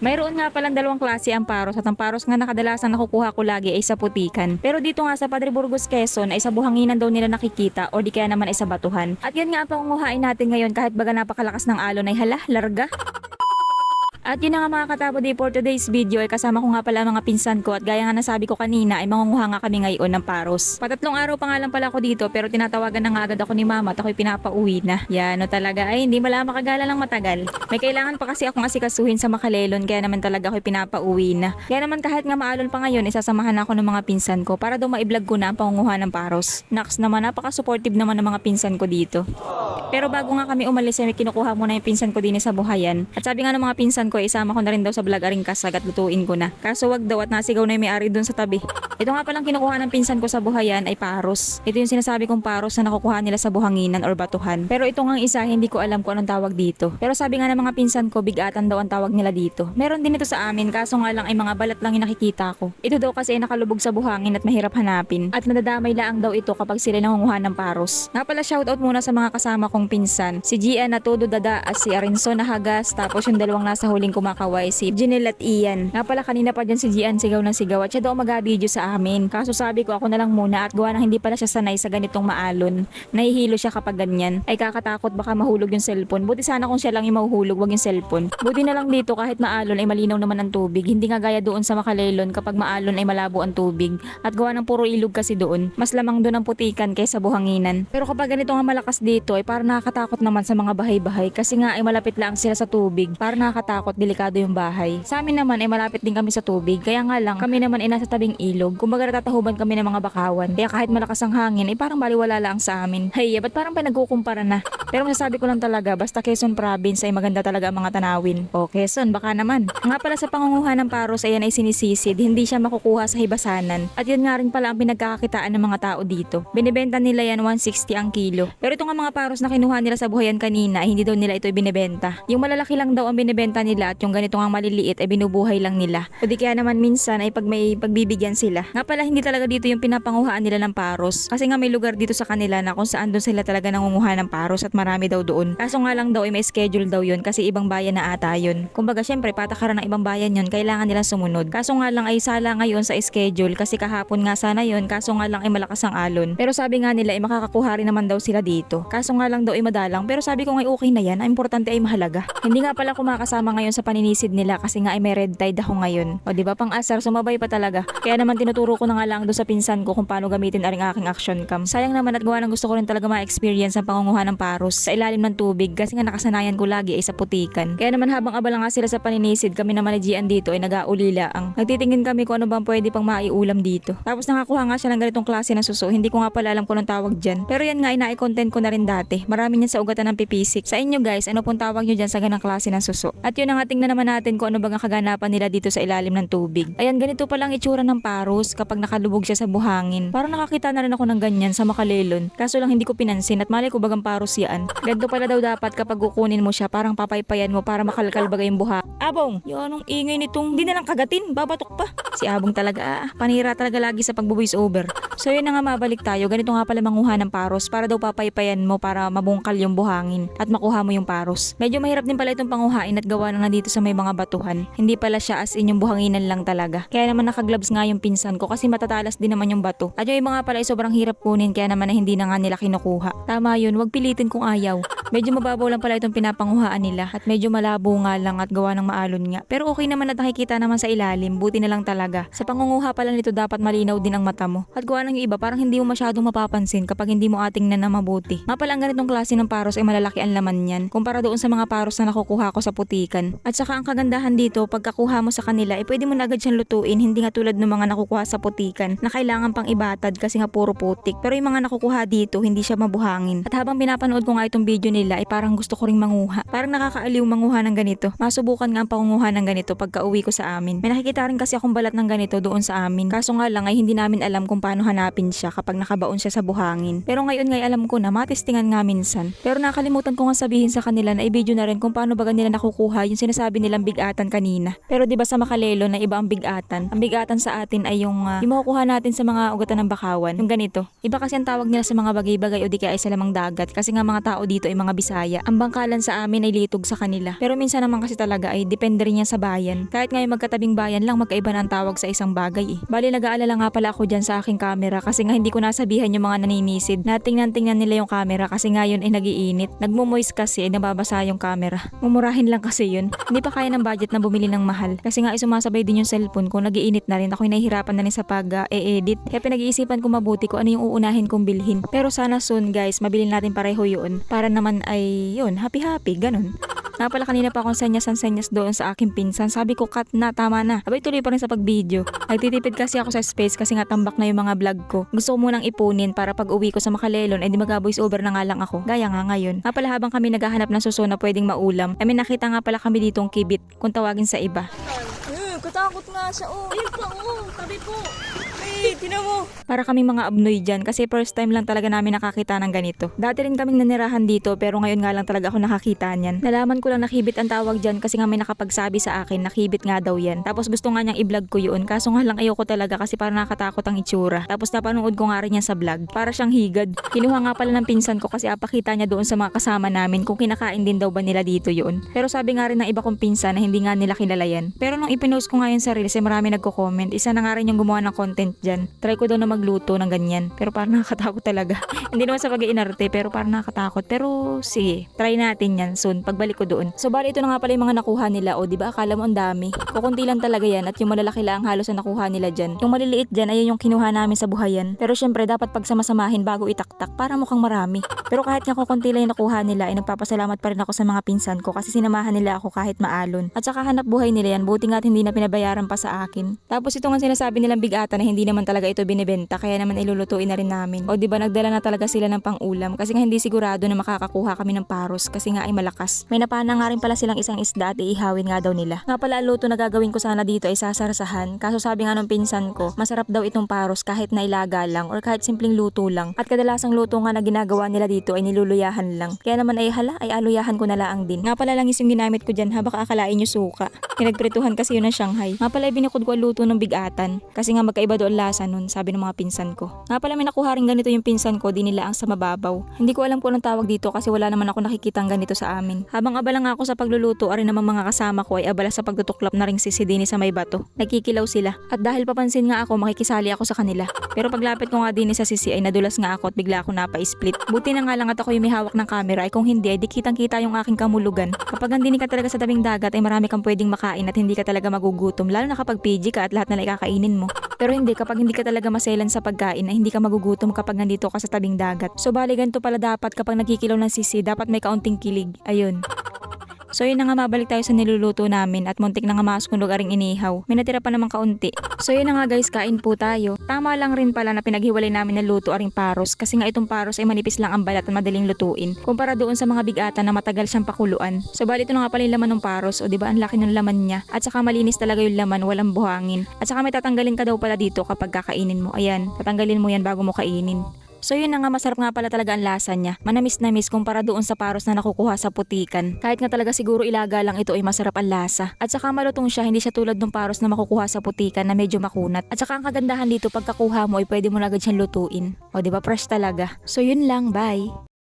Mayroon nga palang dalawang klase ang paros at ang paros nga na kadalasan nakukuha ko lagi ay sa putikan. Pero dito nga sa Padre Burgos, Quezon ay sa buhanginan daw nila nakikita o di kaya naman ay sa batuhan. At yan nga ang pangunguhain natin ngayon kahit baga napakalakas ng alon ay hala, larga. At yun na nga mga katabody, for today's video ay kasama ko nga pala ang mga pinsan ko at gaya nga nasabi ko kanina ay mangunguha nga kami ngayon ng paros. Patatlong araw pa nga lang pala ako dito pero tinatawagan na nga agad ako ni mama at ako'y pinapauwi na. Yan no talaga ay hindi mala makagala lang matagal. May kailangan pa kasi akong asikasuhin sa Makalelon kaya naman talaga ako'y pinapauwi na. Kaya naman kahit nga maalon pa ngayon isasamahan ako ng mga pinsan ko para daw ma-vlog ko na ang pangunguha ng paros. Naks naman napaka-supportive naman ng mga pinsan ko dito. Pero bago nga kami umalis ay may kinukuha muna yung pinsan ko din sa buhayan. At sabi nga ng mga pinsan ko isama ko na rin daw sa vlog aring kasag at lutuin ko na. Kaso wag daw at nasigaw na yung may-ari dun sa tabi. Ito nga palang kinukuha ng pinsan ko sa buhayan ay paros. Ito yung sinasabi kong paros na nakukuha nila sa buhanginan or batuhan. Pero ito nga isa hindi ko alam kung anong tawag dito. Pero sabi nga ng mga pinsan ko bigatan daw ang tawag nila dito. Meron din ito sa amin kaso nga lang ay mga balat lang yung nakikita ko. Ito daw kasi ay nakalubog sa buhangin at mahirap hanapin. At nadadamay laang daw ito kapag sila nangunguha ng paros. Nga pala shoutout muna sa mga kasama kong pinsan. Si Gian na todo dada at si Arinson na hagas tapos yung dalawang nasa huling kumakaway si Jinel at Ian. Nga pala kanina pa dyan si Gian sigaw ng sigaw at siya daw mag-video sa amin. Kaso sabi ko ako na lang muna at gawa ng hindi pala siya sanay sa ganitong maalon. Nahihilo siya kapag ganyan. Ay kakatakot baka mahulog yung cellphone. Buti sana kung siya lang yung mahuhulog wag yung cellphone. Buti na lang dito kahit maalon ay malinaw naman ang tubig. Hindi nga gaya doon sa Makalelon kapag maalon ay malabo ang tubig. At gawa ng puro ilog kasi doon. Mas lamang doon ang putikan kaysa buhanginan. Pero kapag ganito nga malakas dito ay parang nakakatakot naman sa mga bahay-bahay kasi nga ay malapit lang sila sa tubig. Parang nakakatakot, delikado yung bahay. Sa amin naman ay malapit din kami sa tubig. Kaya nga lang kami naman ay nasa tabing ilog. Kumbaga natatahuban kami ng mga bakawan. Kaya kahit malakas ang hangin ay parang baliwala lang sa amin. Hey, ba't parang pinagkukumpara na? Pero masasabi ko lang talaga basta Quezon Province ay maganda talaga ang mga tanawin. O Quezon, baka naman. Nga pala sa pangunguha ng paros ayan ay sinisisid. Hindi siya makukuha sa hibasanan. At yun nga rin pala ang pinagkakakitaan ng mga tao dito. Binibenta nila yan 160 ang kilo. Pero ito nga mga paros na kinuha nila sa buhayan kanina ay hindi daw nila ito binibenta. Yung malalaki lang daw ang binibenta nila at yung ganito nga maliliit ay binubuhay lang nila. O di kaya naman minsan ay pag may pagbibigyan sila. Nga pala hindi talaga dito yung pinapanguhaan nila ng paros. Kasi nga may lugar dito sa kanila na kung saan doon sila talaga nangunguha ng paros at marami daw doon. Kaso nga lang daw ay may schedule daw yun kasi ibang bayan na ata yun. Kumbaga syempre patakaran ng ibang bayan yun kailangan nilang sumunod. Kaso nga lang ay sala ngayon sa schedule kasi kahapon nga sana yun kaso nga lang ay malakas ang alon. Pero sabi nga nila ay makakakuha rin naman daw sila dito. Kaso nga lang daw ay madalang pero sabi ko nga okay na yan. Ang importante ay mahalaga. Hindi nga pala kumakasama ngayon sa paninisid nila kasi nga ay may red tide ako ngayon. O di ba pang asar sumabay pa talaga. Kaya naman tinuturo ko na nga lang doon sa pinsan ko kung paano gamitin aring aking action cam. Sayang naman at gawa ng gusto ko rin talaga ma-experience ang pangunguha ng paros sa ilalim ng tubig kasi nga nakasanayan ko lagi ay sa putikan. Kaya naman habang abala nga sila sa paninisid kami naman ni Gian dito ay nag-aulilaang. Nagtitingin kami kung ano bang pwede pang maiulam dito. Tapos nakakuha nga siya ng ganitong klase ng suso. Hindi ko nga pala alam kung anong tawag dyan. Pero yan nga ay nai-content ko na rin dati. Marami niyan sa ugatan ng pipisik. Sa inyo guys, ano pong tawag nyo dyan sa ganang klase ng suso? At yun nga tingnan naman natin kung ano bang ang kaganapan nila dito sa ilalim ng tubig. Ayan ganito palang itsura ng paros kapag nakalubog siya sa buhangin. Parang nakakita na rin ako ng ganyan sa Makalelon. Kaso lang hindi ko pinansin at malay ko bagang paros yan. Ganito pala daw dapat kapag kukunin mo siya parang papaypayan mo para makalkal bagay yung buha. Abong, yun ang ingay nitong di na lang kagatin, babatok pa. Si Abong talaga panira talaga lagi sa pagbo-voice over. So yun na nga mabalik tayo. Ganito nga pala manguha ng paros para daw papaypayan mo para mabungkal yung buhangin at makuha mo yung paros. Medyo mahirap din pala itong panguhain at gawa na nandito sa may mga batuhan. Hindi pala siya as in yung buhanginan lang talaga. Kaya naman nakagloves nga yung pinsan ko kasi matatalas din naman yung bato. At yung iba nga pala ay sobrang hirap kunin kaya naman na hindi na nga nila kinukuha. Tama yun, wag pilitin kung ayaw. Medyo mababaw lang pala itong pinapanguhaan nila at medyo malabo nga lang at gawa ng maalon nga. Pero okay naman at nakikita naman sa ilalim, buti na lang talaga. Sa pangunguha pala nito dapat malinaw din ang mata mo. At gawa ng iba parang hindi mo masyadong mapapansin kapag hindi mo atingnan na mabuti. Nga pala ang ganitong klase ng paros ay malalaki ang laman niyan kumpara doon sa mga paros na nakukuha ko sa putikan. At saka ang kagandahan dito pagkakuha mo sa kanila ay pwede mo na agad siyang lutuin hindi nga tulad ng mga nakukuha sa putikan na kailangan pang ibatad kasi nga puro putik. Pero yung mga nakukuha dito hindi siya mabuhangin. At habang pinapanood ko nga itong video nila ay parang gusto ko ring manguha. Parang nakakaaliw manguha ng ganito. Masubukan nga ang pangunguha ng ganito pagka uwi ko sa amin. May nakikita rin kasi akong balat ng ganito doon sa amin. Kaso nga lang ay hindi namin alam kung paano hanapin siya kapag nakabaon siya sa buhangin. Pero ngayon nga alam ko na matistingan nga minsan. Pero nakalimutan ko nga sabihin sa kanila na i-video na rin kung paano baga nila nakukuha yung sinasabi nilang bigatan kanina. Pero 'di ba sa Makalelo na iba ang bigatan? Ang bigatan sa atin ay yung yung makukuha natin sa mga ugatan ng bakawan. Yung ganito. Iba kasi ang tawag nila sa mga bagay-bagay o di kaya ay sa lamang dagat kasi nga mga tao dito ay mga Bisaya. Ang bangkalan sa amin ay litog sa kanila. Pero minsan naman kasi talaga ay depende rin yan sa bayan. Kahit ngayon magkatabing bayan lang magkaiba na ang tawag sa isang bagay eh. Bali nag-aalala nga pala ako dyan sa aking camera kasi nga hindi ko nasabihan yung mga naninisid. Natingnan-tingnan nila yung camera kasi nga yun ay nagiinit. Nagmo-moist kasi ay nababasa yung camera. Mumurahin lang kasi yun. Hindi pa kaya ng budget na bumili ng mahal. Kasi nga ay sumasabay din yung cellphone ko. Nagiinit na rin. Ako'y nahihirapan na rin sa pag-e-edit. Kaya pinag-iisipan ko mabuti ko ano yung uunahin kong bilhin. Pero sana soon guys, mabili natin pareho yun. Para naman ay yun, happy-happy, ganun. Nga pala kanina pa akong senyas doon sa aking pinsan. Sabi ko, cut na, tama na. Abay tuloy pa rin sa pag-video. Nagtitipid kasi ako sa space kasi nga tambak na yung mga vlog ko. Gusto ko munang ipunin para pag uwi ko sa Makalelon, di mag-voice over na nga lang ako. Gaya nga ngayon. Nga pala habang kami naghahanap ng suso na pwedeng maulam, may nakita nga pala kami ditong kibit, kung tawagin sa iba. Katakot nga siya, oh. Ayun pa, oh. Tabi po. Ay, tinan mo. Para kaming mga abnoy dyan kasi first time lang talaga namin nakakita ng ganito. Dati rin kaming nanirahan dito pero ngayon nga lang talaga ako nakakita niyan. Nalaman ko lang nakibit ang tawag dyan kasi nga may nakapagsabi sa akin nakibit nga daw yan. Tapos gusto nga niyang i-vlog ko yun kaso nga lang ayoko talaga kasi parang nakatakot ang itsura. Tapos napanood ko nga rin yan sa vlog. Para siyang higad. Kinuha nga pala ng pinsan ko kasi apakita niya doon sa mga kasama namin kung kinakain din daw ba nila dito yun. Pero sabi nga rin ng iba kong pinsan na hindi nga nila kilala yan. Pero nung ipinost ko nga yun sa reels marami nagko-comment. Isa na nga rin yung gumawa ng content dyan. Try ko daw na magluto ng ganyan. Pero parang nakakatakot talaga. Hindi naman sa pag-iinarte pero parang nakakatakot. Pero sige, try natin yan soon pagbalik ko doon. So bali ito na nga pala yung mga nakuha nila. O diba akala mo ang dami. Kukunti lang talaga yan at yung malalaki lang halos na nakuha nila dyan. Yung maliliit dyan ay yung kinuha namin sa buhayan. Pero syempre dapat pagsamasamahin bago itaktak para mukhang marami. Pero kahit nga kukunti lang yung nakuha nila ay nagpapasalamat pa rin ako sa mga pinsan ko kasi sinamahan nila ako kahit maalon. At saka hanap buhay nila yan. Buti nga at hindi na pinabayaran pa sa akin. Tapos ito nga sinasabi nilang bigatan na hindi naman talaga ito binibenta kaya naman ilulutuin na rin namin. O diba nagdala na talaga sila ng pang-ulam kasi nga hindi sigurado na makakakuha kami ng paros kasi nga ay malakas. May napana nga rin pala silang isang isda at iihawin nga daw nila. Nga pala luto na gagawin ko sana dito ay sasarsahan kaso sabi nga ng pinsan ko masarap daw itong paros kahit na ilaga lang or kahit simpleng luto lang. At kadalasang luto nga na ginagawa nila dito ay niluluyahan lang. Kaya naman ay hala ay aluyahan ko na lang din. Nga pala lang yung ginamit ko dyan baka akalain nyo suka. Pinagprituhan kasi yun ng Shanghai. Nga pala binikod ko ang luto ng bigatan kasi nga magkaiba doon lasa nun sabi ng mga pinsan ko. Nga pala may nakuha rin ganito yung pinsan ko, di nila ang sa mababaw. Hindi ko alam kung anong tawag dito kasi wala naman ako nakikitang ganito sa amin. Habang abala nga ako sa pagluluto, ari namang mga kasama ko ay abala sa pagtutuklap na ring sisidini sa may bato. Nagkikilaw sila. At dahil papansin nga ako, makikisali ako sa kanila. Pero paglapit ko nga din sa sisi ay nadulas nga ako at bigla ako napa-split. Buti na nga lang at ako yung may hawak ng camera ay kung hindi ay di kitang-kita yung aking kamulugan. Kapag andini ka talaga sa tabing dagat ay marami kang pwedeng makain at hindi ka talaga magugutom lalo na kapag PG ka at lahat na ikakainin mo. Pero hindi kapag hindi ka talaga maselan sa pagkain ay hindi ka magugutom kapag nandito ka sa tabing dagat. So bali ganito pala dapat kapag nagkikilaw ng sisi dapat may kaunting kilig. Ayun. So yun na nga mabalik tayo sa niluluto namin at muntik na nga masunog aring inihaw. May natira pa namang kaunti. So yun na nga guys, kain po tayo. Tama lang rin pala na pinaghiwalay namin ng luto aring paros kasi nga itong paros ay manipis lang ang balat at madaling lutuin kumpara doon sa mga bigatan na matagal siyang pakuluan. So bali ito na nga pala yung laman ng paros o diba ang laki ng laman niya at saka malinis talaga yung laman, walang buhangin. At saka may tatanggalin ka daw pala dito kapag kakainin mo. Ayan, tatanggalin mo yan bago mo kainin. So yun na nga masarap nga pala talaga ang lasa niya. Manamis-namis kumpara doon sa paros na nakukuha sa putikan. Kahit nga talaga siguro ilaga lang ito ay masarap ang lasa. At saka malutong siya, hindi siya tulad ng paros na makukuha sa putikan na medyo makunat. At saka ang kagandahan dito pagkakuha mo ay pwede mo na agad siyang lutuin. O diba fresh talaga. So yun lang, bye!